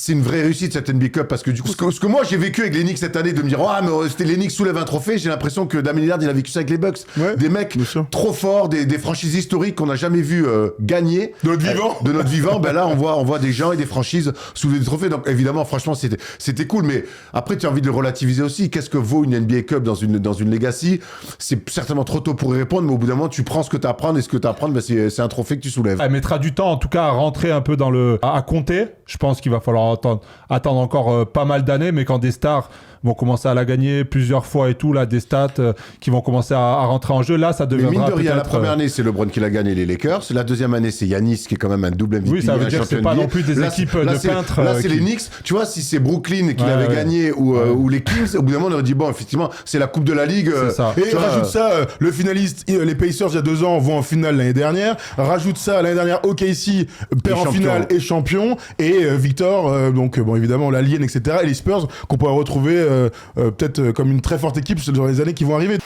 c'est une vraie réussite cette NBA Cup parce que du coup, ce que moi j'ai vécu avec les Knicks cette année, de me dire mais c'était les Knicks soulèvent un trophée, j'ai l'impression que Damian Lillard il a vécu ça avec les Bucks. Ouais, des mecs trop forts, des franchises historiques qu'on n'a jamais vu gagner. De notre vivant. Ben là, on voit des gens et des franchises soulever des trophées. Donc évidemment, franchement, c'était cool. Mais après, tu as envie de le relativiser aussi. Qu'est-ce que vaut une NBA Cup dans une legacy? C'est certainement trop tôt pour y répondre, mais au bout d'un moment, tu prends ce que tu as à prendre et ce que tu as à prendre, ben c'est un trophée que tu soulèves. Elle mettra du temps, en tout cas, à rentrer un peu à compter. Je pense qu'il va falloir attendre encore pas mal d'années, mais quand des stars vont commencer à la gagner plusieurs fois et tout, là, des stats qui vont commencer à rentrer en jeu, là, ça deviendra mais mine de rien, peut-être... la première année, c'est LeBron qui l'a gagné, les Lakers. La deuxième année, c'est Giannis qui est quand même un double MVP. Oui, ça veut dire que c'est pas non plus des équipes de peintres. Là, c'est les Knicks. Tu vois, si c'est Brooklyn qui l'avait gagné ou les Kings, au bout d'un moment, on aurait dit, bon, effectivement, c'est la Coupe de la Ligue. C'est ça. Et rajoute ça, le finaliste, les Pacers, il y a 2 ans, vont en finale l'année dernière. Rajoute ça, l'année dernière, OKC perd en finale et champion. Et Victor, donc, bon, évidemment, l'Alien, etc. Et les Spurs, qu'on pourrait retrouver peut-être comme une très forte équipe dans les années qui vont arriver.